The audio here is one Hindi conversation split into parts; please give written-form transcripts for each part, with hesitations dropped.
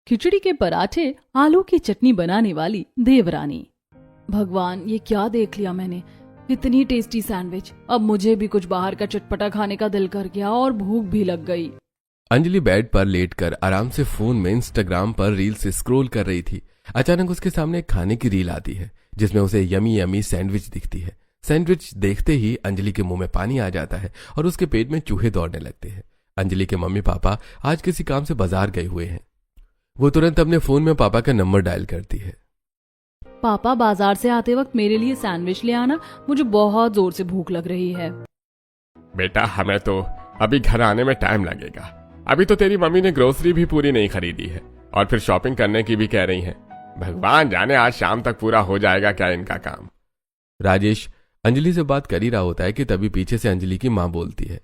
खिचड़ी के पराठे आलू की चटनी बनाने वाली देवरानी। भगवान, ये क्या देख लिया मैंने, इतनी टेस्टी सैंडविच। अब मुझे भी कुछ बाहर का चटपटा खाने का दिल कर गया और भूख भी लग गई। अंजलि बेड पर लेटकर आराम से फोन में इंस्टाग्राम पर रील्स स्क्रॉल कर रही थी। अचानक उसके सामने एक खाने की रील आती है जिसमें उसे यमी यमी सैंडविच दिखती है। सैंडविच देखते ही अंजलि के मुंह में पानी आ जाता है और उसके पेट में चूहे दौड़ने लगते हैं। अंजलि के मम्मी पापा आज किसी काम से बाजार गए हुए हैं। वो तुरंत अपने फोन में पापा का नंबर डायल करती है। पापा, बाजार से आते वक्त मेरे लिए सैंडविच ले आना, मुझे बहुत जोर से भूख लग रही है। बेटा, हमें तो अभी घर आने में टाइम लगेगा। अभी तो तेरी मम्मी ने ग्रोसरी भी पूरी नहीं खरीदी है और फिर शॉपिंग करने की भी कह रही हैं। भगवान जाने आज शाम तक पूरा हो जाएगा क्या इनका काम। राजेश अंजलि से बात कर ही रहा होता है कि तभी पीछे से अंजलि की माँ बोलती है,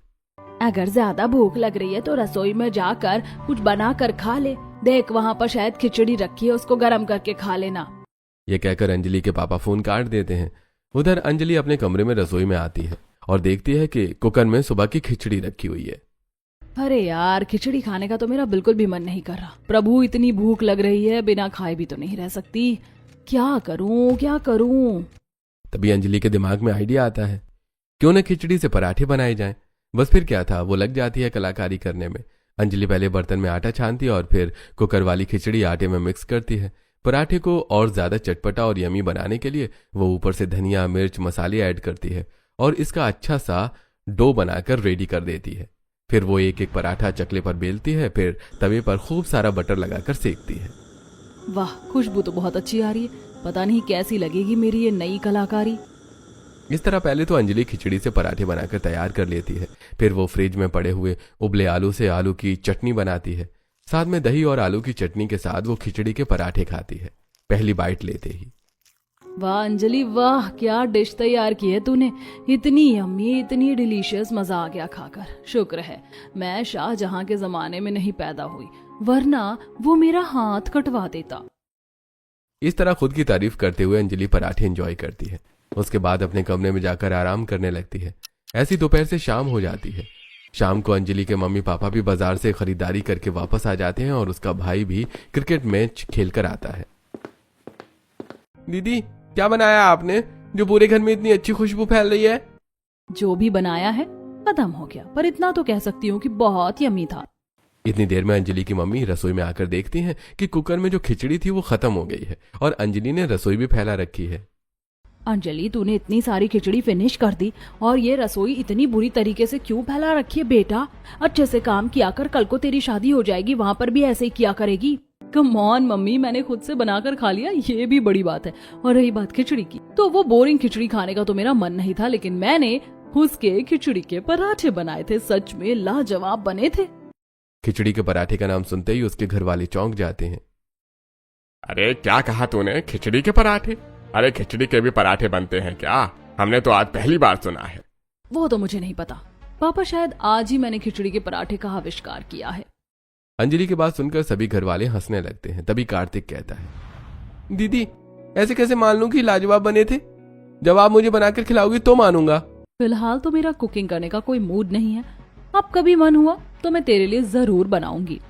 अगर ज्यादा भूख लग रही है तो रसोई में जाकर कुछ बना कर खा ले। देख, वहाँ पर शायद खिचड़ी रखी है, उसको गर्म करके खा लेना। ये कहकर अंजलि के पापा फोन काट देते हैं। उधर अंजलि अपने कमरे में रसोई में आती है और देखती है कि कुकर में सुबह की खिचड़ी रखी हुई है। अरे यार, खिचड़ी खाने का तो मेरा बिल्कुल भी मन नहीं कर रहा। प्रभु, इतनी भूख लग रही है, बिना खाए भी तो नहीं रह सकती। क्या करूं क्या करूं। तभी अंजलि के दिमाग में आइडिया आता है, क्यों न खिचड़ी से पराठे बनाए जाएं। बस फिर क्या था, वो लग जाती है कलाकारी करने में। अंजलि पहले बर्तन में आटा छानती है और फिर कुकर वाली खिचड़ी आटे में मिक्स करती है। पराठे को और ज्यादा चटपटा और यमी बनाने के लिए वो ऊपर से धनिया मिर्च मसाले ऐड करती है और इसका अच्छा सा डो बनाकर रेडी कर देती है। फिर वो एक एक पराठा चकले पर बेलती है, फिर तवे पर खूब सारा बटर लगाकर सेकती है। वाह, खुशबू तो बहुत अच्छी आ रही है। पता नहीं कैसी लगेगी मेरी ये नई कलाकारी। इस तरह पहले तो अंजलि खिचड़ी से पराठे बनाकर तैयार कर लेती है। फिर वो फ्रिज में पड़े हुए उबले आलू से आलू की चटनी बनाती है। साथ में दही और आलू की चटनी के साथ वो खिचड़ी के पराठे खाती है, पहली बाइट लेते ही। वाह अंजलि वाह, क्या डिश तैयार की है तूने। इतनी यम्मी, इतनी डिलीशियस, मजा आ गया खाकर। शुक्र है मैं शाहजहां के जमाने में नहीं पैदा हुई, वरना वो मेरा हाथ कटवा देता। इस तरह खुद की तारीफ करते हुए अंजलि पराठे एंजॉय करती है। उसके बाद अपने कमरे में जाकर आराम करने लगती है। ऐसी दोपहर से शाम हो जाती है। शाम को अंजलि के मम्मी पापा भी बाजार से खरीदारी करके वापस आ जाते हैं और उसका भाई भी क्रिकेट मैच खेलकर आता है। दीदी, क्या बनाया आपने जो पूरे घर में इतनी अच्छी खुशबू फैल रही है? जो भी बनाया है खत्म हो गया, पर इतना तो कह सकती हूँ कि बहुत यम्मी था। इतनी देर में अंजलि की मम्मी रसोई में आकर देखती हैं कि कुकर में जो खिचड़ी थी वो खत्म हो गई है और अंजलि ने रसोई भी फैला रखी है। अंजलि, तूने इतनी सारी खिचड़ी फिनिश कर दी और ये रसोई इतनी बुरी तरीके से क्यों फैला रखी है बेटा? अच्छे से काम किया कर, कल को तेरी शादी हो जाएगी, वहाँ पर भी ऐसे ही किया करेगी। कम ऑन मम्मी, मैंने खुद से बनाकर खा लिया, ये भी बड़ी बात है। और रही बात खिचड़ी की, तो वो बोरिंग खिचड़ी खाने का तो मेरा मन नहीं था, लेकिन मैंने उसके खिचड़ी के पराठे बनाए थे, सच में लाजवाब बने थे। खिचड़ी के पराठे का नाम सुनते ही उसके घर वाले चौंक जाते हैं। अरे क्या कहा तूने, खिचड़ी के पराठे? अरे खिचड़ी के भी पराठे बनते हैं क्या? हमने तो आज पहली बार सुना है। वो तो मुझे नहीं पता पापा, शायद आज ही मैंने खिचड़ी के पराठे का आविष्कार किया है। अंजलि की बात सुनकर सभी घर वाले हंसने लगते हैं। तभी कार्तिक कहता है, दीदी ऐसे कैसे मान लूं कि लाजवाब बने थे? जब आप मुझे बनाकर खिलाओगी तो मानूंगा। फिलहाल तो मेरा कुकिंग करने का कोई मूड नहीं है, अब कभी मन हुआ तो मैं तेरे लिए जरूर बनाऊंगी।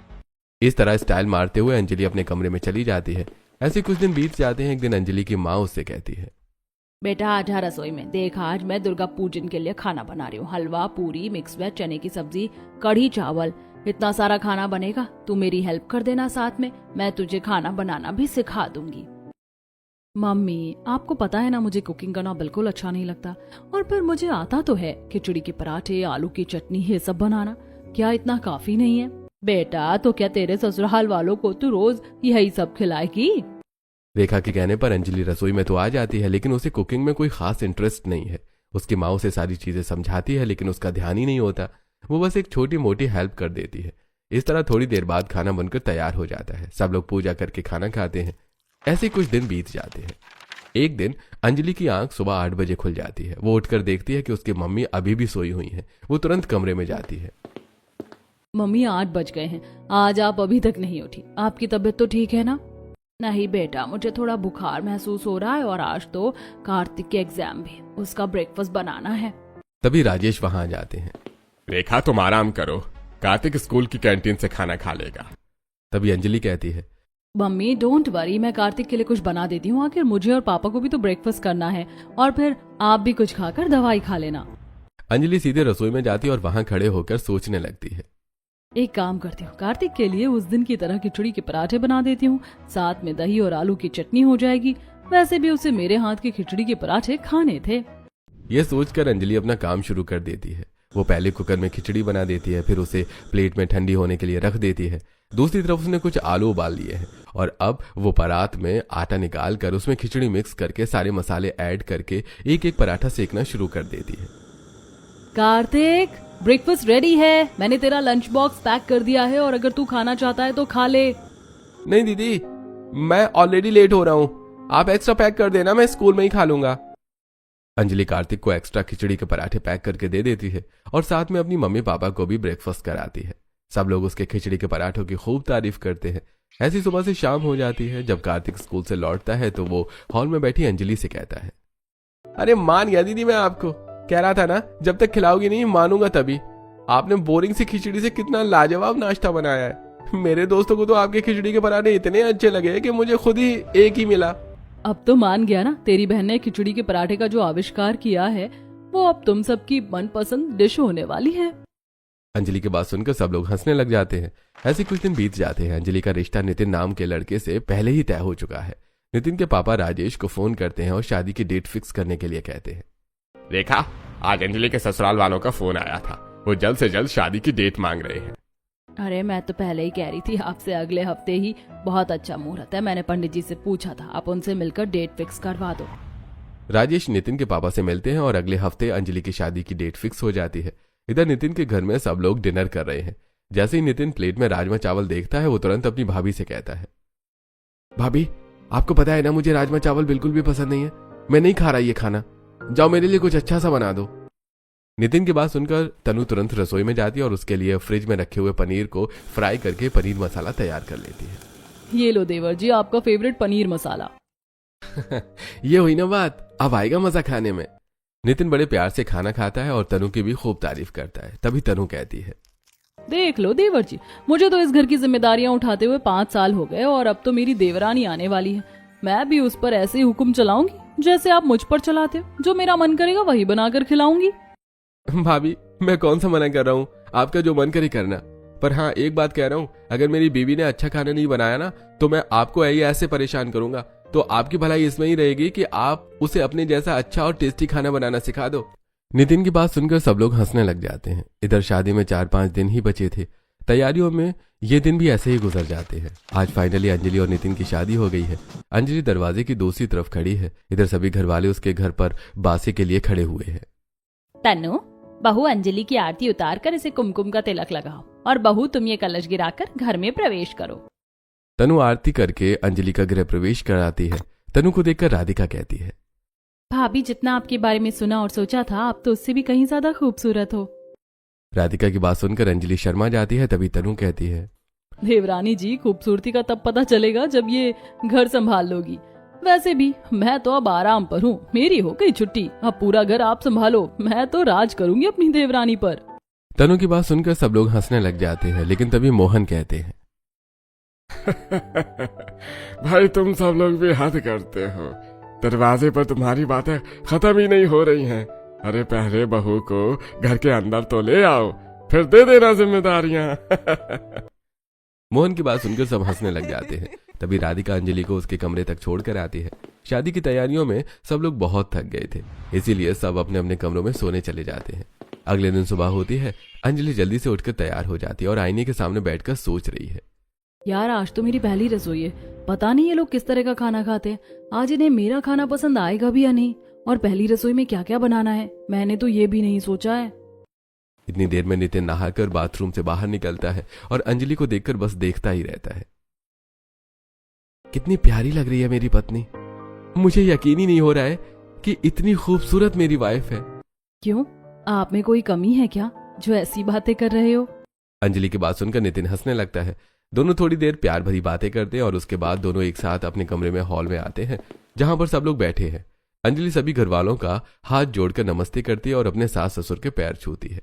इस तरह स्टाइल मारते हुए अंजलि अपने कमरे में चली जाती है। ऐसे कुछ दिन बीत जाते हैं। एक दिन अंजलि की माँ उससे कहती है, बेटा आजा रसोई में, देख आज मैं दुर्गा पूजन के लिए खाना बना रही हूँ। हलवा, पूरी, मिक्स वेज, चने की सब्जी, कढ़ी चावल, इतना सारा खाना बनेगा। तू मेरी हेल्प कर देना साथ में, मैं तुझे खाना बनाना भी सिखा दूंगी। मम्मी, आपको पता है ना मुझे कुकिंग करना बिल्कुल अच्छा नहीं लगता, और फिर मुझे आता तो है खिचड़ी के पराठे, आलू की चटनी, ये सब बनाना। क्या इतना काफी नहीं है? बेटा तो क्या तेरे ससुराल वालों को तू रोज यही सब खिलाएगी? रेखा के कहने पर अंजलि रसोई में तो आ जाती है, लेकिन उसे कुकिंग में कोई खास इंटरेस्ट नहीं है। उसकी माँ उसे सारी चीजें समझाती है, लेकिन उसका ध्यान ही नहीं होता। वो बस एक छोटी मोटी हेल्प कर देती है। इस तरह थोड़ी देर बाद खाना बनकर तैयार हो जाता है। सब लोग पूजा करके खाना खाते हैं। ऐसे कुछ दिन बीत जाते हैं। एक दिन अंजलि की आंख सुबह 8 बजे खुल जाती है। वो उठकर देखती है कि उसकी मम्मी अभी भी सोई हुई है। वो तुरंत कमरे में जाती है। मम्मी 8 बज गए हैं, आज आप अभी तक नहीं उठी। आपकी तबीयत तो ठीक है ना? नहीं बेटा, मुझे थोड़ा बुखार महसूस हो रहा है और आज तो कार्तिक के एग्जाम भी, उसका ब्रेकफास्ट बनाना है। तभी राजेश वहां आ जाते हैं। रेखा तुम आराम करो, कार्तिक स्कूल की कैंटीन से खाना खा लेगा। तभी अंजलि कहती है, मम्मी डोंट वरी, मैं कार्तिक के लिए कुछ बना देती हूँ। आखिर मुझे और पापा को भी तो ब्रेकफास्ट करना है, और फिर आप भी कुछ खाकर दवाई खा लेना। अंजलि सीधे रसोई में जाती और वहां खड़े होकर सोचने लगती है। एक काम करती हूँ, कार्तिक के लिए उस दिन की तरह खिचड़ी के पराठे बना देती हूँ, साथ में दही और आलू की चटनी हो जाएगी। वैसे भी उसे मेरे हाथ की खिचड़ी के पराठे खाने थे। ये सोचकर अंजलि अपना काम शुरू कर देती है। वो पहले कुकर में खिचड़ी बना देती है, फिर उसे प्लेट में ठंडी होने के लिए रख देती है। दूसरी तरफ उसने कुछ आलू उबाल लिए हैं और अब वो परात में आटा निकाल कर उसमें खिचड़ी मिक्स करके सारे मसाले ऐड करके एक एक पराठा सेकना शुरू कर देती है। कार्तिक, ब्रेकफास्ट रेडी है, मैंने तेरा लंच बॉक्स पैक कर दिया है, और अगर तू खाना चाहता है तो खा ले। नहीं दीदी, मैं ऑलरेडी लेट हो रहा हूँ, आप एक्स्ट्रा पैक कर देना, मैं स्कूल में ही खा लूंगा। अंजलि कार्तिक को एक्स्ट्रा खिचड़ी के पराठे पैक करके दे देती है और साथ में अपनी मम्मी पापा को भी ब्रेकफास्ट कराती है। सब लोग उसके खिचड़ी के पराठों की खूब तारीफ करते हैं। ऐसी सुबह से शाम हो जाती है। जब कार्तिक स्कूल से लौटता है तो वो हॉल में बैठी अंजलि से कहता है, अरे मान गया दीदी, मैं आपको कह रहा था ना, जब तक खिलाओगी नहीं मानूंगा तभी। आपने बोरिंग सी खिचड़ी से कितना लाजवाब नाश्ता बनाया है। मेरे दोस्तों को तो आपके खिचड़ी के पराठे इतने अच्छे लगे कि मुझे खुद ही एक ही मिला। अब तो मान गया ना, तेरी बहन ने खिचड़ी के पराठे का जो आविष्कार किया है वो अब तुम सबकी मनपसंद डिश होने वाली है। अंजलि की बात सुनकर सब लोग हंसने लग जाते हैं। ऐसे कुछ दिन बीत जाते हैं। अंजलि का रिश्ता नितिन नाम के लड़के से पहले ही तय हो चुका है। नितिन के पापा राजेश को फोन करते हैं और शादी की डेट फिक्स करने के लिए कहते हैं। देखा, आज अंजलि के ससुराल वालों का फोन आया था, वो जल्द से जल्द शादी की डेट मांग रहे हैं। अरे मैं तो पहले ही कह रही थी आपसे, अगले हफ्ते ही बहुत अच्छा मुहूर्त है। मैंने पंडित जी से पूछा था, आप उनसे मिलकर डेट फिक्स करवा दो। राजेश नितिन के पापा से मिलते हैं और अगले हफ्ते अंजलि की शादी की डेट फिक्स हो जाती है। इधर नितिन के घर में सब लोग डिनर कर रहे हैं। जैसे ही नितिन प्लेट में राजमा चावल देखता है वो तुरंत अपनी भाभी से कहता है, भाभी आपको पता है ना, मुझे राजमा चावल बिल्कुल भी पसंद नहीं है, मैं नहीं खा रहा ये खाना, जाओ मेरे लिए कुछ अच्छा सा बना दो। नितिन की बात सुनकर तनु तुरंत रसोई में जाती है और उसके लिए फ्रिज में रखे हुए पनीर को फ्राई करके पनीर मसाला तैयार कर लेती है। ये लो देवर जी, आपका फेवरेट पनीर मसाला। ये हुई ना बात, अब आएगा मजा खाने में। नितिन बड़े प्यार से खाना खाता है और तनु की भी खूब तारीफ करता है। तभी तनु कहती है, देख लो देवर जी, मुझे तो इस घर की जिम्मेदारियां उठाते हुए 5 साल हो गए और अब तो मेरी देवरानी आने वाली है। मैं भी उस पर ऐसे ही हुक्म चलाऊंगी जैसे आप मुझ पर चलाते हो। जो मेरा मन करेगा वही बनाकर खिलाऊंगी। भाभी मैं कौन सा मना कर रहा हूँ, आपका जो मन करे करना। पर हाँ एक बात कह रहा हूँ, अगर मेरी बीवी ने अच्छा खाना नहीं बनाया ना तो मैं आपको ऐसे परेशान करूंगा। तो आपकी भलाई इसमें ही रहेगी कि आप उसे अपने जैसा अच्छा और टेस्टी खाना बनाना सिखा दो। नितिन की बात सुनकर सब लोग हंसने लग जाते हैं। इधर शादी में 4-5 दिन ही बचे थे। तैयारियों में ये दिन भी ऐसे ही गुजर जाते हैं। आज फाइनली अंजलि और नितिन की शादी हो गई है। अंजलि दरवाजे की दूसरी तरफ खड़ी है। इधर सभी घर वाले उसके घर पर बासे के लिए खड़े हुए हैं। तनु, बहू अंजलि की आरती उतार कर इसे कुमकुम का तिलक लगाओ, और बहू तुम ये कलश गिराकर घर में प्रवेश करो। तनु आरती करके अंजलि का गृह प्रवेश कराती है। तनु को देखकर राधिका कहती है, भाभी जितना आपके बारे में सुना और सोचा था, आप तो उससे भी कहीं ज्यादा खूबसूरत हो। राधिका की बात सुनकर अंजलि शर्मा जाती है। तभी तनु कहती है, देवरानी जी, खूबसूरती का तब पता चलेगा जब ये घर संभाल लोगी। वैसे भी मैं तो अब आराम पर हूँ, मेरी हो गई छुट्टी। अब पूरा घर आप संभालो, मैं तो राज करूंगी अपनी देवरानी पर। तनु की बात सुनकर सब लोग हंसने लग जाते हैं। लेकिन तभी मोहन कहते हैं, भाई तुम सब लोग भी हद करते हो, दरवाजे पर तुम्हारी बातें खत्म ही नहीं हो रही हैं। अरे पहले बहू को घर के अंदर तो ले आओ, फिर दे देना जिम्मेदारियां। मोहन की बात सुनकर सब हंसने लग जाते हैं। तभी राधिका अंजलि को उसके कमरे तक छोड़कर आती है। शादी की तैयारियों में सब लोग बहुत थक गए थे, इसीलिए सब अपने अपने कमरों में सोने चले जाते हैं। अगले दिन सुबह होती है। अंजलि जल्दी से उठकर तैयार हो जाती है और आईने के सामने बैठकर सोच रही है, यार आज तो मेरी पहली रसोई है, पता नहीं ये लोग किस तरह का खाना खाते हैं। आज इन्हें मेरा खाना पसंद आएगा भी या नहीं, और पहली रसोई में क्या क्या बनाना है मैंने तो ये भी नहीं सोचा है। इतनी देर में नितिन नहाकर बाथरूम से बाहर निकलता है और अंजलि को देखकर बस देखता ही रहता है। कितनी प्यारी लग रही है मेरी पत्नी, मुझे यकीन ही नहीं हो रहा है कि इतनी खूबसूरत मेरी वाइफ है। क्यों, आप में कोई कमी है क्या जो ऐसी बातें कर रहे हो? अंजलि की बात सुनकर नितिन हंसने लगता है। दोनों थोड़ी देर प्यार भरी बातें करते हैं और उसके बाद दोनों एक साथ अपने कमरे में हॉल में आते हैं जहां पर सब लोग बैठे हैं। अंजलि सभी घर वालों का हाथ जोड़कर नमस्ते करती है और अपने सास ससुर के पैर छूती है।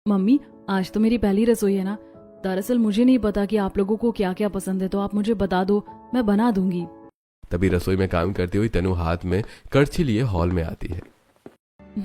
मम्मी आज तो मेरी पहली रसोई है ना, दरअसल मुझे नहीं पता कि आप लोगों को क्या क्या पसंद है, तो आप मुझे बता दो, मैं बना दूंगी। तभी रसोई में काम करती हुई तनु हाथ में कड़छी लिए हॉल में आती है।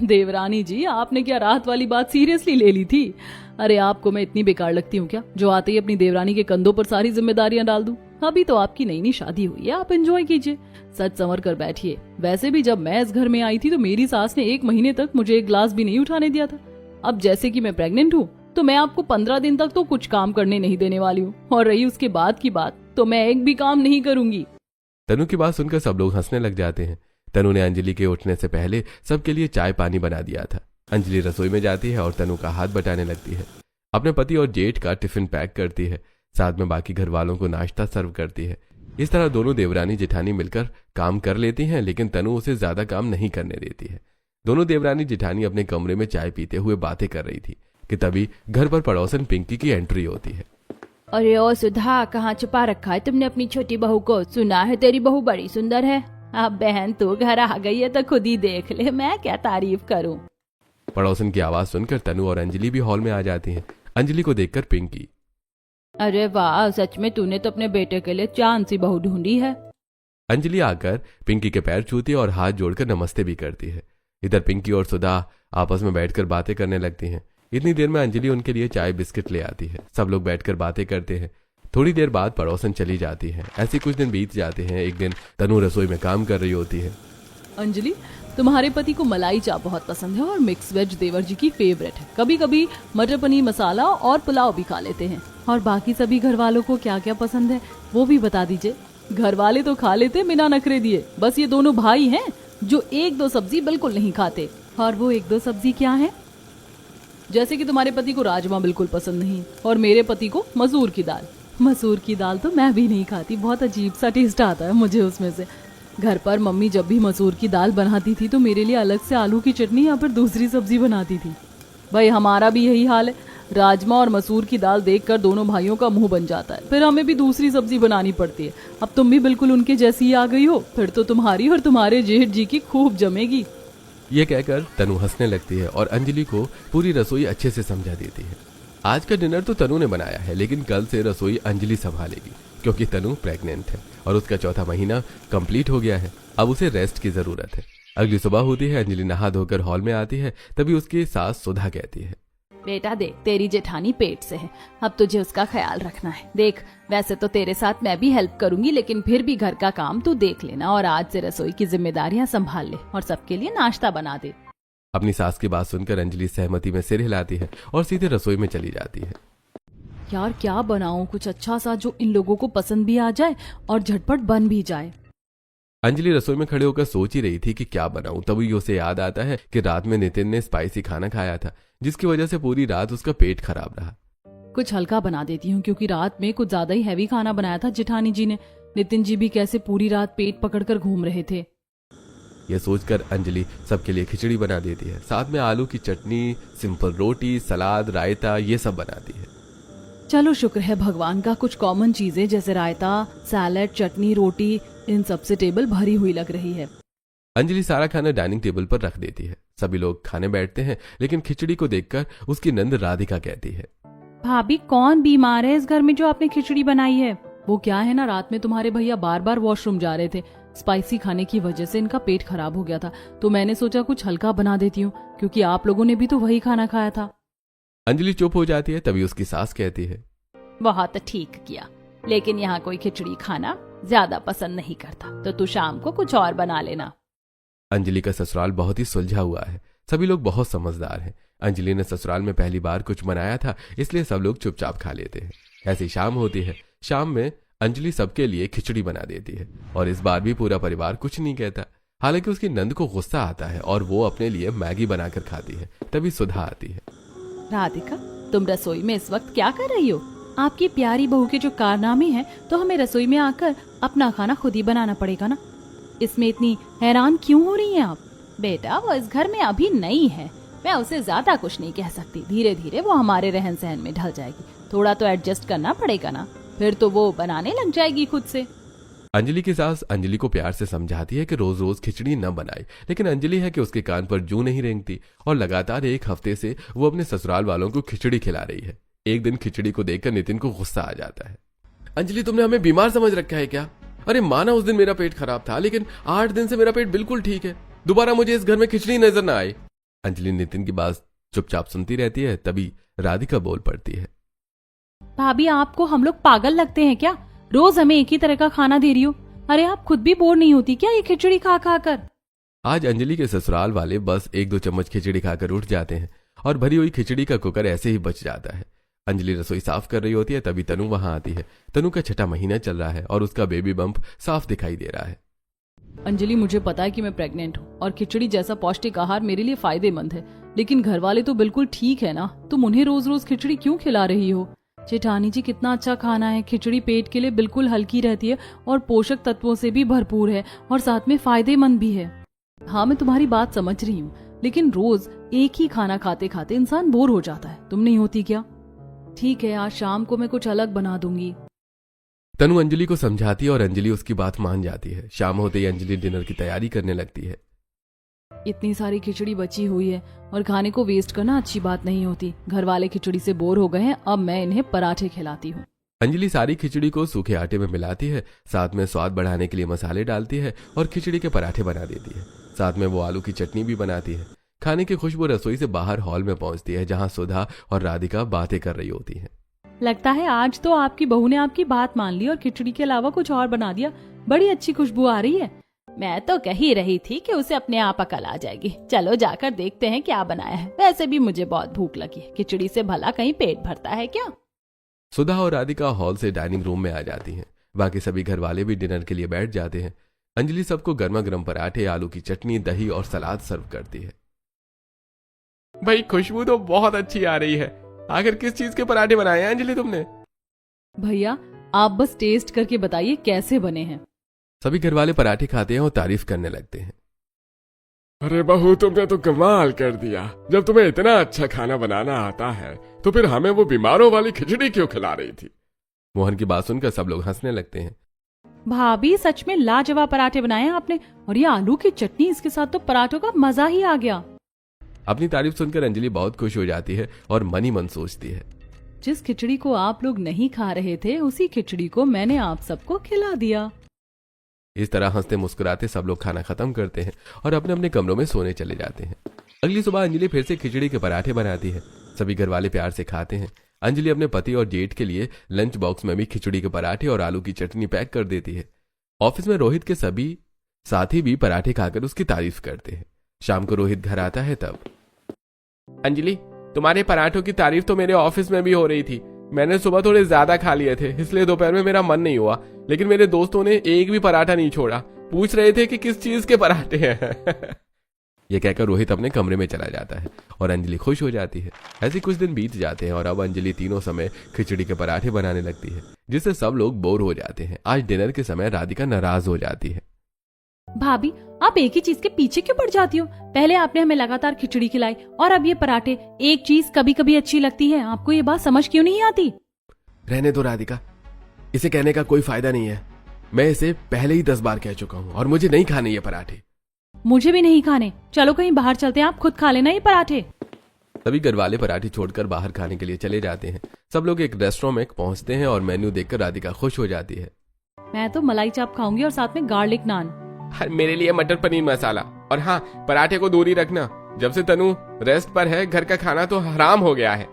देवरानी जी, आपने क्या रात वाली बात सीरियसली ले ली थी? अरे आपको मैं इतनी बेकार लगती हूँ क्या, जो आते ही अपनी देवरानी के कंधों पर सारी जिम्मेदारियां डाल दूं? अभी तो आपकी नई नई शादी हुई है, आप एंजॉय कीजिए, सच संवर कर बैठिए। वैसे भी जब मैं इस घर में आई थी तो मेरी सास ने 1 महीने तक मुझे एक ग्लास भी नहीं उठाने दिया था। अब जैसे कि मैं प्रेग्नेंट हूँ तो मैं आपको 15 दिन तक तो कुछ काम करने नहीं देने वाली हूँ, और रही उसके बाद की बात तो मैं एक भी काम नहीं करूंगी। तनु की बात सुनकर सब लोग हंसने लग जाते हैं। तनु ने अंजलि के उठने से पहले सबके लिए चाय पानी बना दिया था। अंजलि रसोई में जाती है और तनु का हाथ बटाने लगती है। अपने पति और जेठ का टिफिन पैक करती है, साथ में बाकी घर वालों को नाश्ता सर्व करती है। इस तरह दोनों देवरानी जेठानी मिलकर काम कर लेती हैं, लेकिन तनु उसे ज्यादा काम नहीं करने देती है। दोनों देवरानी जेठानी अपने कमरे में चाय पीते हुए बातें कर रही थी कि तभी घर पर पड़ोसन पिंकी की एंट्री होती है। अरे ओ सुधा, कहाँ छुपा रखा है तुमने अपनी छोटी बहू को? सुना है तेरी बहू बड़ी सुंदर है। अब बहन तू घर आ गई है तो खुद ही देख ले, मैं क्या तारीफ करूं। पड़ोसन की आवाज सुनकर तनु और अंजलि भी हॉल में आ जाती हैं। अंजलि को देखकर पिंकी, अरे वाह, सच में तूने तो अपने बेटे के लिए चांद सी बहू ढूंढी है। अंजलि आकर पिंकी के पैर छूती है और हाथ जोड़कर नमस्ते भी करती है। इधर पिंकी और सुधा आपस में बैठकर बातें करने लगती हैं। इतनी देर में अंजलि उनके लिए चाय बिस्किट ले आती है। सब लोग बैठकर बातें करते हैं। थोड़ी देर बाद पड़ोसन चली जाती है। ऐसे कुछ दिन बीत जाते हैं। एक दिन तनु रसोई में काम कर रही होती है। अंजलि, तुम्हारे पति को मलाई चाप बहुत पसंद है और मिक्स वेज देवर जी की फेवरेट है। कभी कभी मटर पनीर मसाला और पुलाव भी खा लेते हैं। और बाकी सभी घर वालों को क्या क्या पसंद है वो भी बता दीजिए। घर वाले तो खा लेते बिना नखरे दिए, बस ये दोनों भाई हैं जो 1-2 सब्जी बिल्कुल नहीं खाते। और वो 1-2 सब्जी क्या है? जैसे कि तुम्हारे पति को राजमा बिल्कुल पसंद नहीं और मेरे पति को मसूर की दाल। मसूर की दाल तो मैं भी नहीं खाती, बहुत अजीब सा टेस्ट आता है मुझे उसमें से। घर पर मम्मी जब भी मसूर की दाल बनाती थी तो मेरे लिए अलग से आलू की चटनी या फिर दूसरी सब्जी बनाती थी। भाई हमारा भी यही हाल है, राजमा और मसूर की दाल देखकर दोनों भाइयों का मुंह बन जाता है, फिर हमें भी दूसरी सब्जी बनानी पड़ती है। अब तुम भी बिल्कुल उनके जैसी ही आ गई हो, फिर तो तुम्हारी और तुम्हारे जेठ जी की खूब जमेगी। ये कहकर तनु हंसने लगती है और अंजलि को पूरी रसोई अच्छे से समझा देती है। आज का डिनर तो तनु ने बनाया है, लेकिन कल से रसोई अंजलि संभालेगी, क्योंकि तनु प्रेग्नेंट है और उसका चौथा महीना कंप्लीट हो गया है। अब उसे रेस्ट की जरूरत है। अगली सुबह होती है, अंजलि नहा धोकर हॉल में आती है। तभी उसकी सास सुधा कहती है, बेटा देख, तेरी जेठानी पेट से है, अब तुझे उसका ख्याल रखना है। देख, वैसे तो तेरे साथ मैं भी हेल्प करूंगी, लेकिन फिर भी घर का काम तू देख लेना और आज से रसोई की जिम्मेदारियां संभाल ले और सबके लिए नाश्ता बना दे। अपनी सास की बात सुनकर अंजलि सहमति में सिर हिलाती है और सीधे रसोई में चली जाती है। यार क्या बनाऊं कुछ अच्छा सा जो इन लोगों को पसंद भी आ जाए और झटपट बन भी जाए। अंजलि रसोई में खड़े होकर सोच ही रही थी कि क्या बनाऊं, तभी उसे याद आता है कि रात में नितिन ने स्पाइसी खाना खाया था, जिसकी वजह से पूरी रात उसका पेट खराब रहा। कुछ हल्का बना देती हूँ, क्योंकि रात में कुछ ज्यादा ही हैवी खाना बनाया था जेठानी जी ने। नितिन जी भी कैसे पूरी रात पेट पकड़कर घूम रहे थे। यह सोचकर अंजलि सबके लिए खिचड़ी बना देती है, साथ में आलू की चटनी, सिंपल रोटी, सलाद, रायता ये सब बनाती है। चलो शुक्र है भगवान का, कुछ कॉमन चीजें जैसे रायता, सैलेड, चटनी, रोटी, इन सब से टेबल भरी हुई लग रही है। अंजलि सारा खाना डाइनिंग टेबल पर रख देती है। सभी लोग खाने बैठते हैं, लेकिन खिचड़ी को देखकर उसकी नंद राधिका कहती है, भाभी कौन बीमार है इस घर में जो आपने खिचड़ी बनाई है? वो क्या है ना, रात में तुम्हारे भैया बार बार वॉशरूम जा रहे थे, स्पाइसी खाने की वजह से इनका पेट खराब हो गया था, तो मैंने सोचा कुछ हल्का बना देती हूँ, क्योंकि आप लोगों ने भी तो वही खाना खाया था। अंजलि चुप हो जाती है। तभी उसकी सास कहती है, बहुत ठीक किया, लेकिन यहाँ कोई खिचड़ी खाना ज्यादा पसंद नहीं करता, तो तू शाम को कुछ और बना लेना। अंजलि का ससुराल बहुत ही सुलझा हुआ है। सभी लोग बहुत समझदार हैं। अंजलि ने ससुराल में पहली बार कुछ बनाया था, इसलिए सब लोग चुपचाप खा लेते हैं। ऐसी शाम होती है। शाम में अंजलि सबके लिए खिचड़ी बना देती है और इस बार भी पूरा परिवार कुछ नहीं कहता। हालांकि उसकी नंद को गुस्सा आता है और वो अपने लिए मैगी बनाकर खाती है। तभी सुधा आती है। राधिका, तुम रसोई में इस वक्त क्या कर रही हो? आपकी प्यारी बहू के जो कारनामे हैं, तो हमें रसोई में आकर अपना खाना खुद ही बनाना पड़ेगा ना। इसमें इतनी हैरान क्यों हो रही हैं आप? बेटा वो इस घर में अभी नई है, मैं उसे ज्यादा कुछ नहीं कह सकती। धीरे धीरे वो हमारे रहन सहन में ढल जाएगी, थोड़ा तो एडजस्ट करना पड़ेगा ना, फिर तो वो बनाने लग जाएगी खुद से। अंजलि की सास अंजलि को प्यार से समझाती है कि रोज रोज खिचड़ी न बनाए, लेकिन अंजलि है कि उसके कान पर जूं नहीं रेंगती और लगातार 1 हफ्ते से वो अपने ससुराल वालों को खिचड़ी खिला रही है। एक दिन खिचड़ी को देखकर नितिन को गुस्सा आ जाता है। अंजलि, तुमने हमें बीमार समझ रखा है क्या? अरे माना उस दिन मेरा पेट खराब था, लेकिन 8 दिन से मेरा पेट बिल्कुल ठीक है। दोबारा मुझे इस घर में खिचड़ी नजर ना आए। अंजलि नितिन की बात चुपचाप सुनती रहती है। तभी राधिका बोल पड़ती है। भाभी, आपको हम लोग पागल लगते हैं क्या? रोज हमें एक ही तरह का खाना दे रही हो। अरे आप खुद भी बोर नहीं होती क्या ये खिचड़ी खा खा कर? आज अंजलि के ससुराल वाले बस 1-2 चम्मच खिचड़ी खाकर उठ जाते हैं और भरी हुई खिचड़ी का कुकर ऐसे ही बच जाता है। अंजलि रसोई साफ कर रही होती है, तभी तनु वहां आती है। तनु का 6ठा महीना चल रहा है और उसका बेबी बम्प साफ दिखाई दे रहा है। अंजलि, मुझे पता है कि मैं प्रेग्नेंट हूँ और खिचड़ी जैसा पौष्टिक आहार मेरे लिए फायदेमंद है, लेकिन घर वाले तो बिल्कुल ठीक है ना। तुम उन्हें रोज रोज खिचड़ी क्यों खिला रही हो? जेठानी जी, कितना अच्छा खाना है। खिचड़ी पेट के लिए बिल्कुल हल्की रहती है और पोषक तत्वों से भी भरपूर है और साथ में फायदेमंद भी है। हाँ, मैं तुम्हारी बात समझ रही हूँ, लेकिन रोज एक ही खाना खाते खाते इंसान बोर हो जाता है। तुम नहीं होती क्या? ठीक है, आज शाम को मैं कुछ अलग बना दूंगी। तनु अंजलि को समझाती है और अंजलि उसकी बात मान जाती है। शाम होते ही अंजलि डिनर की तैयारी करने लगती है। इतनी सारी खिचड़ी बची हुई है और खाने को वेस्ट करना अच्छी बात नहीं होती। घर वाले खिचड़ी से बोर हो गए हैं, अब मैं इन्हें पराठे खिलाती हूँ। अंजलि सारी खिचड़ी को सूखे आटे में मिलाती है, साथ में स्वाद बढ़ाने के लिए मसाले डालती है और खिचड़ी के पराठे बना देती है। साथ में वो आलू की चटनी भी बनाती है। खाने की खुशबू रसोई से बाहर हॉल में पहुंचती है, जहां सुधा और राधिका बातें कर रही होती हैं। लगता है आज तो आपकी बहू ने आपकी बात मान ली और खिचड़ी के अलावा कुछ और बना दिया। बड़ी अच्छी खुशबू आ रही है। मैं तो कह ही रही थी कि उसे अपने आप अकल आ जाएगी। चलो जाकर देखते हैं क्या बनाया है। वैसे भी मुझे बहुत भूख लगी है। खिचड़ी से भला कहीं पेट भरता है क्या? सुधा और राधिका हॉल से डाइनिंग रूम में आ जाती हैं। बाकी सभी घर वाले भी डिनर के लिए बैठ जाते हैं। अंजलि सबको गर्मा गर्म पराठे, आलू की चटनी, दही और सलाद सर्व करती है। भाई, खुशबू तो बहुत अच्छी आ रही है। आखिर किस चीज के पराठे बनाए हैं अंजलि तुमने? भैया, आप बस टेस्ट करके बताइए कैसे बने हैं। सभी घर वाले पराठे खाते हैं और तारीफ करने लगते हैं। अरे बहू, तुमने तो कमाल कर दिया। जब तुम्हें इतना अच्छा खाना बनाना आता है तो फिर हमें वो बीमारों वाली खिचड़ी क्यों खिला रही थी? मोहन की बात सुनकर सब लोग हंसने लगते हैं। भाभी, सच में लाजवाब पराठे बनाए हैं आपने। और ये आलू की चटनी, इसके साथ तो पराठों का मजा ही आ गया। अपनी तारीफ सुनकर अंजलि बहुत खुश हो जाती है और मन ही मन सोचती है, जिस खिचड़ी को आप लोग नहीं खा रहे थे, उसी खिचड़ी को मैंने आप सबको खिला दिया। इस तरह हंसते मुस्कुराते सब लोग खाना खत्म करते हैं और अपने अपने कमरों में सोने चले जाते हैं। अगली सुबह अंजलि फिर से खिचड़ी के पराठे बनाती है। सभी घर वाले प्यार से खाते हैं। अंजलि अपने पति और जेठ के लिए लंच बॉक्स में भी खिचड़ी के पराठे और आलू की चटनी पैक कर देती है। ऑफिस में रोहित के सभी साथी भी पराठे खाकर उसकी तारीफ करते हैं। शाम को रोहित घर आता है तब, अंजलि, तुम्हारे पराठों की तारीफ तो मेरे ऑफिस में भी हो रही थी। मैंने सुबह थोड़े ज्यादा खा लिए थे, इसलिए दोपहर में मेरा मन नहीं हुआ। लेकिन मेरे दोस्तों ने एक भी पराठा नहीं छोड़ा। पूछ रहे थे कि किस चीज के पराठे हैं। यह कहकर रोहित अपने कमरे में चला जाता है और अंजलि खुश हो जाती है। ऐसे कुछ दिन बीत जाते हैं और अब अंजलि तीनों समय खिचड़ी के पराठे बनाने लगती है, जिससे सब लोग बोर हो जाते हैं। आज डिनर के समय राधिका नाराज हो जाती है। भाभी, आप एक ही चीज के पीछे क्यों पड़ जाती हो? पहले आपने हमें लगातार खिचड़ी खिलाई और अब ये पराठे। एक चीज कभी कभी अच्छी लगती है, आपको ये बात समझ क्यों नहीं आती? रहने दो राधिका, इसे कहने का कोई फायदा नहीं है। मैं इसे पहले ही 10 बार कह चुका हूँ और मुझे नहीं खाने ये पराठे। मुझे भी नहीं खाने। चलो कहीं बाहर चलते हैं, आप खुद खा लेना ये पराठे। सभी घर वाले पराठे छोड़कर बाहर खाने के लिए चले जाते हैं। सब लोग एक रेस्टोरेंट में पहुंचते हैं और मेन्यू देखकर राधिका खुश हो जाती है। मैं तो मलाई चाप खाऊंगी और साथ में गार्लिक नान। मेरे लिए मटर पनीर मसाला, और हाँ, पराठे को दूर ही रखना। जब से तनु रेस्ट पर है, घर का खाना तो हराम हो गया है।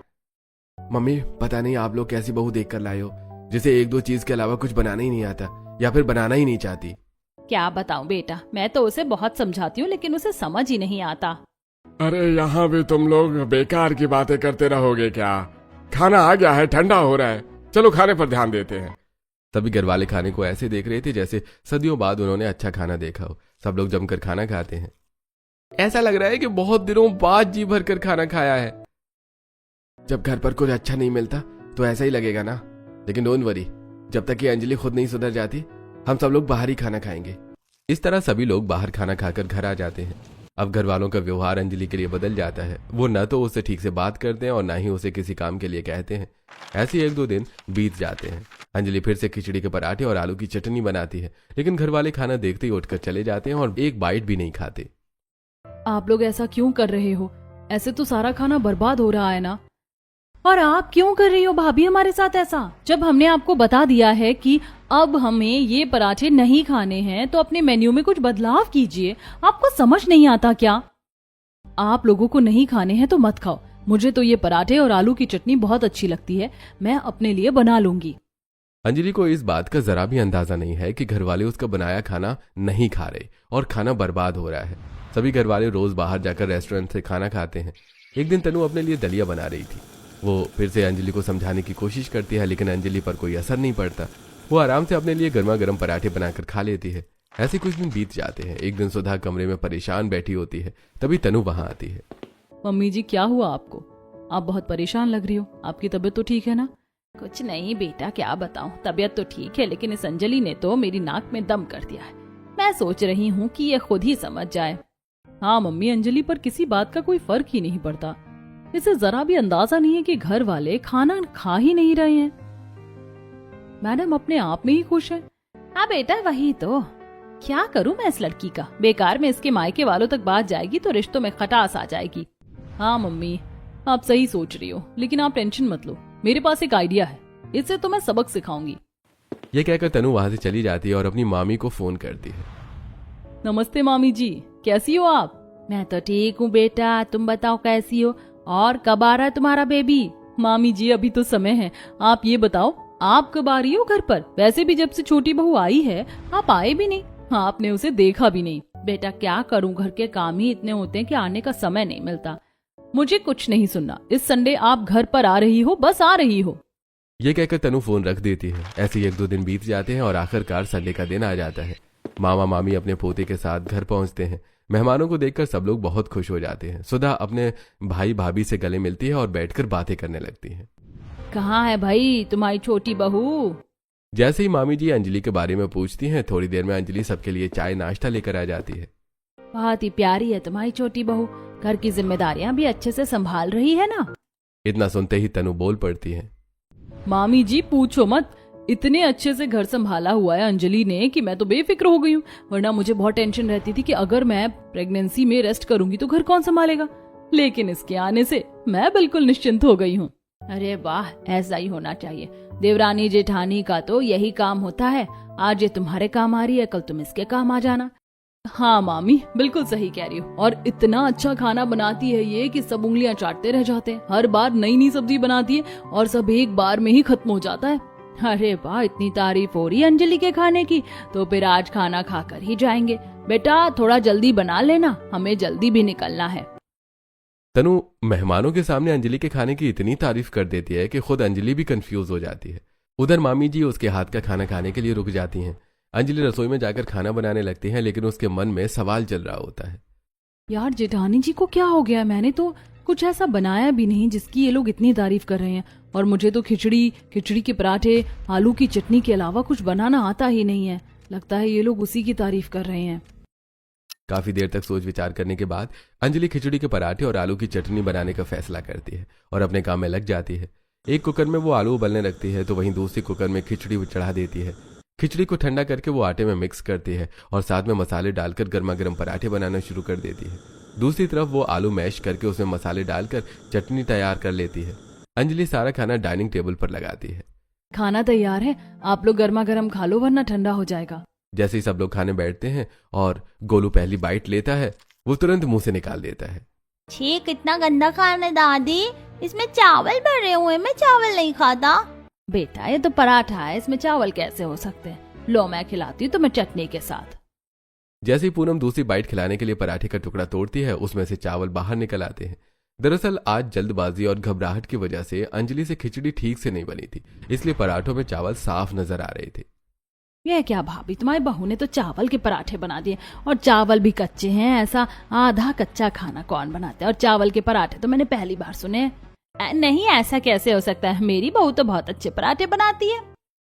मम्मी, पता नहीं आप लोग कैसी बहू देख कर लाए हो, जिसे 1-2 चीज के अलावा कुछ बनाना ही नहीं आता या फिर बनाना ही नहीं चाहती। क्या बताऊं बेटा, मैं तो उसे बहुत समझाती हूँ लेकिन उसे समझ ही नहीं आता। अरे यहाँ भी तुम लोग बेकार की बातें करते रहोगे क्या? खाना आ गया है, ठंडा हो रहा है। चलो खाने पर ध्यान देते हैं। तभी घर वाले खाने को ऐसे देख रहे थे जैसे सदियों बाद उन्होंने अच्छा खाना देखा हो। सब लोग जमकर खाना खाते हैं। ऐसा लग रहा है कि बहुत दिनों बाद जी भर कर खाना खाया है। जब घर पर कुछ अच्छा नहीं मिलता तो ऐसा ही लगेगा ना। लेकिन डोंट वरी, जब तक ये अंजलि खुद नहीं सुधर जाती, हम सब लोग बाहर ही खाना खाएंगे। इस तरह सभी लोग बाहर खाना खाकर घर आ जाते हैं। अब घर वालों का व्यवहार अंजलि के लिए बदल जाता है। वो न तो उससे ठीक से बात करते हैं और न ही उसे किसी काम के लिए कहते हैं। ऐसे 1-2 दिन बीत जाते हैं। अंजलि फिर से खिचड़ी के पराठे और आलू की चटनी बनाती है, लेकिन घर वाले खाना देखते ही उठकर चले जाते हैं और एक बाइट भी नहीं खाते। आप लोग ऐसा क्यों कर रहे हो? ऐसे तो सारा खाना बर्बाद हो रहा है ना। और आप क्यों कर रही हो भाभी हमारे साथ ऐसा? जब हमने आपको बता दिया है कि अब हमें ये पराठे नहीं खाने हैं तो अपने मेन्यू में कुछ बदलाव कीजिए। आपको समझ नहीं आता क्या? आप लोगों को नहीं खाने हैं तो मत खाओ। मुझे तो ये पराठे और आलू की चटनी बहुत अच्छी लगती है, मैं अपने लिए बना लूंगी। अंजलि को इस बात का जरा भी अंदाजा नहीं है कि घरवाले उसका बनाया खाना नहीं खा रहे और खाना बर्बाद हो रहा है। सभी घरवाले रोज बाहर जाकर रेस्टोरेंट से खाना खाते हैं। एक दिन तनु अपने लिए दलिया बना रही थी। वो फिर से अंजलि को समझाने की कोशिश करती है, लेकिन अंजलि पर कोई असर नहीं पड़ता। वो आराम से अपने लिए गर्मा गर्म पराठे बनाकर खा लेती है। ऐसे कुछ दिन बीत जाते हैं। एक दिन सुधा कमरे में परेशान बैठी होती है, तभी तनु वहां आती है। मम्मी जी क्या हुआ आपको? आप बहुत परेशान लग रही हो। आपकी तबीयत तो ठीक है ना? कुछ नहीं बेटा, क्या बताऊं, तबीयत तो ठीक है लेकिन इस अंजलि ने तो मेरी नाक में दम कर दिया है। मैं सोच रही हूँ कि ये खुद ही समझ जाए। हाँ मम्मी, अंजलि पर किसी बात का कोई फर्क ही नहीं पड़ता। इसे जरा भी अंदाजा नहीं है कि घर वाले खाना खा ही नहीं रहे हैं। मैडम अपने आप में ही खुश है। हाँ बेटा वही तो, क्या करूं मैं इस लड़की का। बेकार में इसके मायके वालों तक बात जाएगी तो रिश्तों में खटास आ जाएगी। हाँ मम्मी आप सही सोच रही हो, लेकिन आप टेंशन मत लो, मेरे पास एक आइडिया है, इससे तो मैं सबक सिखाऊंगी। ये कहकर तनु वहां से चली जाती है और अपनी मामी को फोन करती है। नमस्ते मामी जी, कैसी हो आप? मैं तो ठीक हूँ बेटा, तुम बताओ कैसी हो और कब आ रहा है तुम्हारा बेबी? मामी जी अभी तो समय है, आप ये बताओ आप कब आ रही हो घर पर? वैसे भी जब से छोटी बहू आई है आप आए भी नहीं, आपने उसे देखा भी नहीं। बेटा क्या करूं, घर के काम ही इतने होते हैं कि आने का समय नहीं मिलता। मुझे कुछ नहीं सुनना, इस संडे आप घर पर आ रही हो, बस आ रही हो। ये कहकर तनु फोन रख देती है। ऐसे ही 1-2 दिन बीत जाते हैं और आखिरकार संडे का दिन आ जाता है। मामा मामी अपने पोते के साथ घर पहुंचते हैं। मेहमानों को देखकर सब लोग बहुत खुश हो जाते हैं। सुधा अपने भाई भाभी से गले मिलती है और बैठकर बातें करने लगती है। कहाँ है भाई तुम्हारी छोटी बहू? जैसे ही मामी जी अंजलि के बारे में पूछती हैं, थोड़ी देर में अंजलि सबके लिए चाय नाश्ता लेकर आ जाती है। बहुत ही प्यारी है तुम्हारी छोटी बहू, घर की जिम्मेदारियां भी अच्छे से संभाल रही है ना? इतना सुनते ही तनु बोल पड़ती है। मामी जी पूछो मत, इतने अच्छे से घर संभाला हुआ है अंजलि ने कि मैं तो बेफिक्र हो गई हूँ। वरना मुझे बहुत टेंशन रहती थी कि अगर मैं प्रेगनेंसी में रेस्ट करूंगी तो घर कौन संभालेगा, लेकिन इसके आने से मैं बिल्कुल निश्चिंत हो गई हूँ। अरे वाह, ऐसा ही होना चाहिए। देवरानी जेठानी का तो यही काम होता है। आज ये तुम्हारे काम आ रही है, कल तुम इसके काम आ जाना। हाँ मामी बिल्कुल सही कह रही हो। और इतना अच्छा खाना बनाती है ये कि सब उंगलियां चाटते रह जाते हैं। हर बार नई नई सब्जी बनाती है और सब एक बार में ही खत्म हो जाता है। अरे वाह, इतनी तारीफ हो रही है अंजलि के खाने की, तो फिर आज खाना खाकर ही जाएंगे। बेटा थोड़ा जल्दी बना लेना, हमें जल्दी भी निकलना है। तनु मेहमानों के सामने अंजलि के खाने की इतनी तारीफ कर देती है कि खुद अंजलि भी कंफ्यूज हो जाती है। उधर मामी जी उसके हाथ का खाना खाने के लिए रुक जाती हैं। अंजलि रसोई में जाकर खाना बनाने लगती है, लेकिन उसके मन में सवाल चल रहा होता है। यार जेठानी जी को क्या हो गया? मैंने तो कुछ ऐसा बनाया भी नहीं जिसकी ये लोग इतनी तारीफ कर रहे हैं। और मुझे तो खिचड़ी के पराठे, आलू की चटनी के अलावा कुछ बनाना आता ही नहीं है। लगता है ये लोग उसी की तारीफ कर रहे हैं। काफी देर तक सोच विचार करने के बाद अंजलि खिचड़ी के पराठे और आलू की चटनी बनाने का फैसला करती है और अपने काम में लग जाती है। एक कुकर में वो आलू उबलने रखती है तो वहीं दूसरी कुकर में खिचड़ी चढ़ा देती है। खिचड़ी को ठंडा करके वो आटे में मिक्स करती है और साथ में मसाले डालकर गर्मा गर्म पराठे बनाना शुरू कर देती है। दूसरी तरफ वो आलू मैश करके उसमें मसाले डालकर चटनी तैयार कर लेती है। अंजलि सारा खाना डाइनिंग टेबल पर लगाती है। खाना तैयार है, आप लोग गर्मा गर्म खा लो वरना ठंडा हो जाएगा। जैसे ही सब लोग खाने बैठते हैं और गोलू पहली बाइट लेता है, वो तुरंत मुंह से निकाल देता है। छी, कितना गंदा खाना है दादी, इसमें चावल भरे हुए, मैं चावल नहीं खाता। बेटा ये तो पराठा है, इसमें चावल कैसे हो सकते हैं? लो मैं खिलाती हूँ तुम्हें चटनी के साथ। जैसे ही पूनम दूसरी बाइट खिलाने के लिए पराठे का टुकड़ा तोड़ती है, उसमें से चावल बाहर निकल आते हैं। दरअसल आज जल्दबाजी और घबराहट की वजह से अंजलि से खिचड़ी ठीक से नहीं बनी थी, इसलिए पराठों में चावल साफ नजर आ रहे थे। यह क्या भाभी, तुम्हारी बहू ने तो चावल के पराठे बना दिए और चावल भी कच्चे हैं। ऐसा आधा कच्चा खाना कौन बनाता है? और चावल के पराठे तो मैंने पहली बार सुने। नहीं ऐसा कैसे हो सकता है, मेरी बहू तो बहुत अच्छे पराठे बनाती है।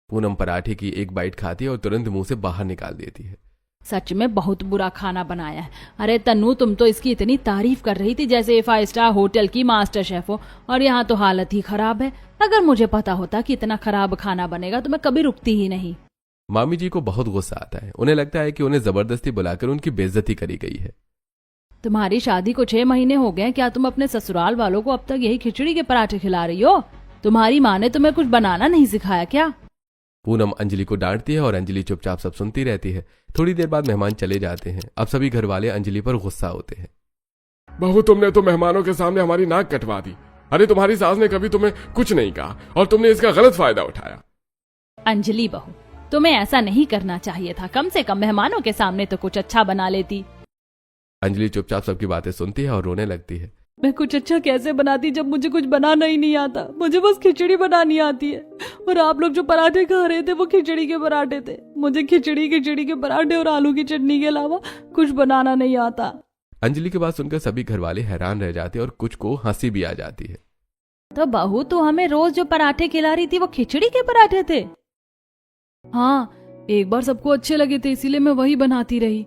पूनम पराठे की एक बाइट खाती है और तुरंत मुंह से बाहर निकाल देती है। सच में बहुत बुरा खाना बनाया है। अरे तन्नू, तुम तो इसकी इतनी तारीफ कर रही थी जैसे 5 स्टार होटल की मास्टर शेफ हो, और यहाँ तो हालत ही खराब है। अगर मुझे पता होता कि इतना खराब खाना बनेगा तो मैं कभी रुकती ही नहीं। मामी जी को बहुत गुस्सा आता है। उन्हें लगता है कि उन्हें जबरदस्ती बुलाकर उनकी बेइज्जती करी गई है। तुम्हारी शादी को 6 महीने हो गए, क्या तुम अपने ससुराल वालों को अब तक यही खिचड़ी के पराठे खिला रही हो? तुम्हारी माँ ने तुम्हें कुछ बनाना नहीं सिखाया क्या? पूनम अंजलि को डांटती है और अंजलि चुपचाप सब सुनती रहती है। थोड़ी देर बाद मेहमान चले जाते हैं। अब सभी घर वाले अंजलि पर गुस्सा होते हैं। बहू, तुमने तो मेहमानों के सामने हमारी नाक कटवा दी। अरे तुम्हारी सास ने कभी तुम्हें कुछ नहीं कहा और तुमने इसका गलत फायदा उठाया। अंजलि बहू, तुम्हें ऐसा नहीं करना चाहिए था। कम से कम मेहमानों के सामने तो कुछ अच्छा बना लेती। अंजलि चुपचाप सबकी बातें सुनती है और रोने लगती है। मैं कुछ अच्छा कैसे बनाती जब मुझे कुछ बनाना ही नहीं आता? मुझे बस खिचड़ी बनानी आती है। और आप लोग जो पराठे खा रहे थे वो खिचड़ी के पराठे थे। मुझे खिचड़ी के पराठे और आलू की चटनी के अलावा कुछ बनाना नहीं आता। अंजलि की बात सुनकर सभी घर वाले हैरान रह जाते हैं और कुछ को हंसी भी आ जाती है। तो बहू, तो हमें रोज जो पराठे खिला रही थी वो खिचड़ी के पराठे थे? हाँ, एक बार सबको अच्छे लगे थे इसीलिए मैं वही बनाती रही।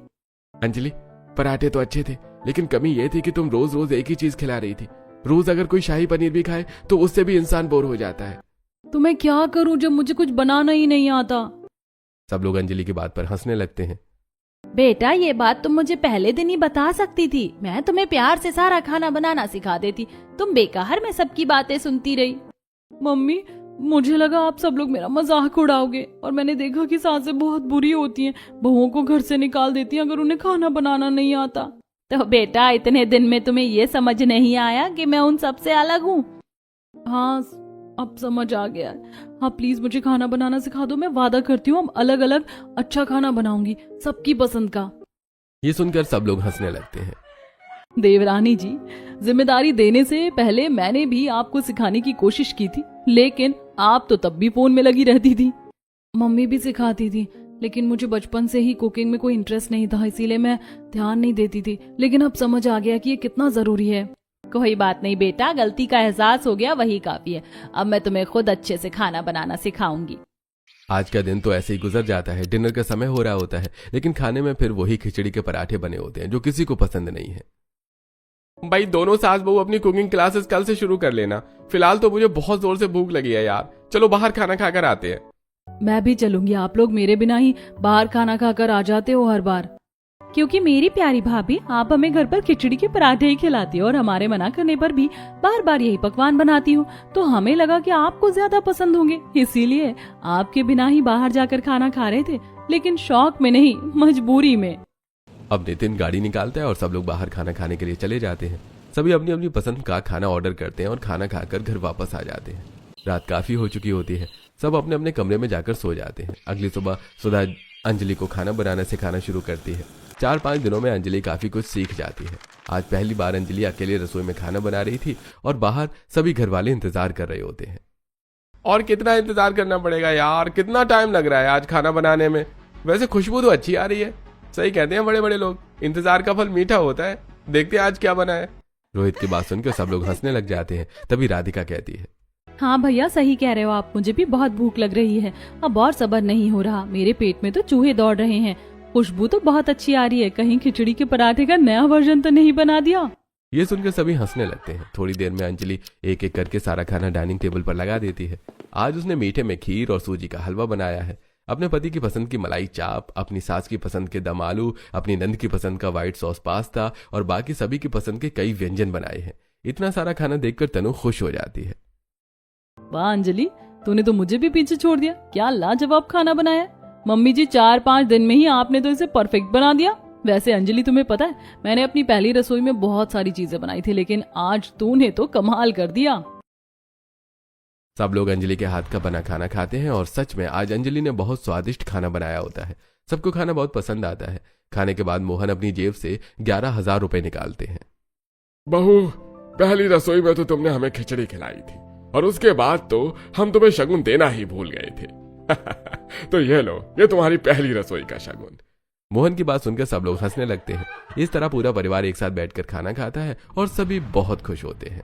अंजलि, पराठे तो अच्छे थे, लेकिन कमी यह थी कि तुम रोज रोज एक ही चीज खिला रही थी। रोज अगर कोई शाही पनीर भी खाए तो उससे भी इंसान बोर हो जाता है। तो मैं क्या करूं जब मुझे कुछ बनाना ही नहीं आता? सब लोग अंजलि की बात पर हंसने लगते हैं। बेटा, ये बात तुम मुझे पहले दिन ही बता सकती थी। मैं तुम्हें प्यार से सारा खाना बनाना सिखा देती। तुम बेकार में सबकी बातें सुनती रही। मम्मी, मुझे लगा आप सब लोग मेरा मजाक उड़ाओगे और मैंने देखा कि सासें बहुत बुरी होती हैं, बहुओं को घर से निकाल देती हैं अगर उन्हें खाना बनाना नहीं आता। तो बेटा, इतने दिन में तुम्हें ये समझ नहीं आया कि मैं उन सब से अलग हूँ? हाँ, अब समझ आ गया। हाँ, प्लीज मुझे खाना बनाना सिखा दो। मैं वादा करती हूँ अब अलग अलग अच्छा खाना बनाऊंगी, सबकी पसंद का। ये सुनकर सब लोग हंसने लगते हैं। देवरानी जी, जिम्मेदारी देने से पहले मैंने भी आपको सिखाने की कोशिश की थी, लेकिन आप तो तब भी फोन में लगी रहती थी। मम्मी भी सिखाती थी, लेकिन मुझे बचपन से ही कुकिंग में कोई इंटरेस्ट नहीं था, इसीलिए मैं ध्यान नहीं देती थी। लेकिन अब समझ आ गया कि ये कितना जरूरी है। कोई बात नहीं बेटा, गलती का एहसास हो गया वही काफी है। अब मैं तुम्हें खुद अच्छे से खाना बनाना सिखाऊंगी। आज का दिन तो ऐसे ही गुजर जाता है। डिनर का समय हो रहा होता है, लेकिन खाने में फिर वही खिचड़ी के पराठे बने होते हैं जो किसी को पसंद नहीं है। भाई, दोनों सास बहू अपनी कुकिंग क्लासेस कल से शुरू कर लेना। फिलहाल तो मुझे बहुत जोर से भूख लगी है यार। चलो बाहर खाना खाकर आते हैं। मैं भी चलूंगी। आप लोग मेरे बिना ही बाहर खाना खाकर आ जाते हो हर बार। क्योंकि मेरी प्यारी भाभी, आप हमें घर पर खिचड़ी के पराठे ही खिलाती हो और हमारे मना करने पर भी बार बार यही पकवान बनाती हो, तो हमें लगा कि आपको ज्यादा पसंद होंगे, इसीलिए आपके बिना ही बाहर जाकर खाना खा रहे थे, लेकिन शौक में नहीं, मजबूरी में। अब नितिन गाड़ी निकालता है और सब लोग बाहर खाना खाने के लिए चले जाते हैं। सभी अपनी अपनी पसंद का खाना ऑर्डर करते हैं और खाना खाकर घर वापस आ जाते हैं। रात काफी हो चुकी होती है। सब अपने अपने कमरे में जाकर सो जाते हैं। अगली सुबह सुधा अंजलि को खाना बनाना सिखाना शुरू करती है। 4-5 दिनों में अंजलि काफी कुछ सीख जाती है। आज पहली बार अंजलि अकेले रसोई में खाना बना रही थी और बाहर सभी घर वाले इंतजार कर रहे होते हैं। और कितना इंतजार करना पड़ेगा यार, कितना टाइम लग रहा है आज खाना बनाने में। वैसे खुशबू तो अच्छी आ रही है। सही कहते हैं बड़े बड़े लोग, इंतजार का फल मीठा होता है। देखते हैं आज क्या बना है। रोहित की बात सुनकर सब लोग हंसने लग जाते हैं। तभी राधिका कहती है, हाँ भैया, सही कह रहे हो आप। मुझे भी बहुत भूख लग रही है। अब और सब्र नहीं हो रहा। मेरे पेट में तो चूहे दौड़ रहे हैं। खुशबू तो बहुत अच्छी आ रही है। कहीं खिचड़ी के पराठे का नया वर्जन तो नहीं बना दिया? ये सुनकर सभी हंसने लगते हैं। थोड़ी देर में अंजलि एक एक करके सारा खाना डाइनिंग टेबल पर लगा देती है। आज उसने मीठे में खीर और सूजी का हलवा बनाया है। अपने पति की पसंद की मलाई चाप, अपनी सास की पसंद के दम आलू, अपनी नंद की पसंद का व्हाइट सॉस पास्ता और बाकी सभी की पसंद के कई व्यंजन बनाए हैं। इतना सारा खाना देखकर तनु खुश हो जाती है। वाह अंजलि, तूने तो मुझे भी पीछे छोड़ दिया। क्या लाजवाब खाना बनाया। मम्मी जी, 4-5 दिन में ही आपने तो इसे परफेक्ट बना दिया। वैसे अंजलि, तुम्हें पता है, मैंने अपनी पहली रसोई में बहुत सारी चीजें बनाई थी, लेकिन आज तूने तो कमाल कर दिया। सब लोग अंजलि के हाथ का बना खाना खाते हैं और सच में आज अंजलि ने बहुत स्वादिष्ट खाना बनाया होता है। सबको खाना बहुत पसंद आता है। खाने के बाद मोहन अपनी जेब से 11,000 रुपए निकालते हैं। बहू, पहली रसोई में तो तुमने हमें खिचड़ी खिलाई थी और उसके बाद तो हम तुम्हें शगुन देना ही भूल गए थे। तो ये लो, ये तुम्हारी पहली रसोई का शगुन। मोहन की बात सुनकर सब लोग हंसने लगते हैं। इस तरह पूरा परिवार एक साथ बैठकर खाना खाता है और सभी बहुत खुश होते हैं।